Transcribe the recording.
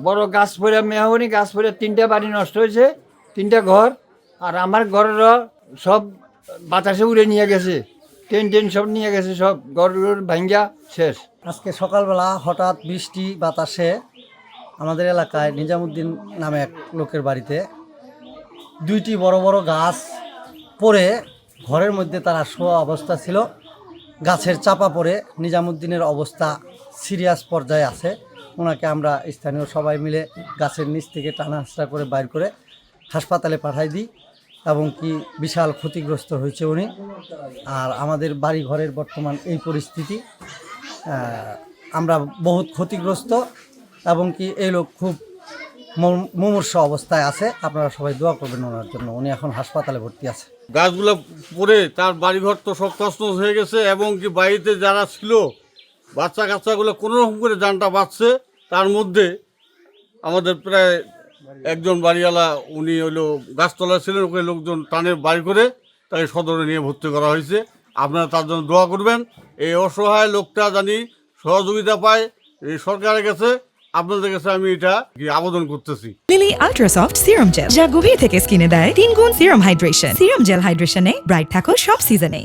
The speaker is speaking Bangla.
বড় গাছ পড়ে মেহগনি গাছ পড়ে 3টা বাড়ি নষ্ট হয়েছে, 3টা ঘর। আর আমার ঘরেরও সব বাতাসে উড়ে নিয়ে গেছে, টেন সব নিয়ে গেছে, সব ঘর ভাঙ্গা শেষ। আজকে সকালবেলা হঠাৎ বৃষ্টি বাতাসে আমাদের এলাকায় নিজামুদ্দিন নামে এক লোকের বাড়িতে 2টি বড় বড় গাছ পড়ে ঘরের মধ্যে তারা শোয়া অবস্থা ছিল। গাছের চাপা পড়ে নিজামুদ্দিনের অবস্থা সিরিয়াস পর্যায়ে আছে। ওনাকে আমরা স্থানীয় সবাই মিলে গাছের নিচ থেকে টানাহাসড়া করে বাইর করে হাসপাতালে পাঠাই দিই এবং কি বিশাল ক্ষতিগ্রস্ত হয়েছে উনি। আর আমাদের বাড়ি ঘরের বর্তমান এই পরিস্থিতি, আমরা বহুত ক্ষতিগ্রস্ত এবং কি এই লোক খুব মুমূর্ষ অবস্থায় আছে। আপনারা সবাই দোয়া করবেন ওনার জন্য। উনি এখন হাসপাতালে ভর্তি আছে। গাছগুলো পড়ে তার বাড়িঘর তো সব তছনছ হয়ে গেছে এবং কি বাড়িতে যারা ছিল বাচ্চা কাচ্চাগুলো কোনোরকম করে জানটা বাঁচছে। তার মধ্যে আমাদের প্রায় একজন বাড়িওয়ালা, উনি হলো গাছতলা ছিলেন, ওকে লোকজন টানে বাড়ি করে তাকে সদরে নিয়ে ভর্তি করা হয়েছে। আপনারা তার জন্য দোয়া করবেন। এই অসহায় লোকটা জানি সহযোগিতা পায় এই সরকারের কাছে। আপনাদের কাছে আমি এটা আবেদন করতেছি। Lily ultra soft serum gel, যা গভীর থেকে স্কিনে দেয় 3 গুণ সিরাম হাইড্রেশন। সিরাম জেল হাইড্রেশনে ব্রাইট থাকো সব সিজনে।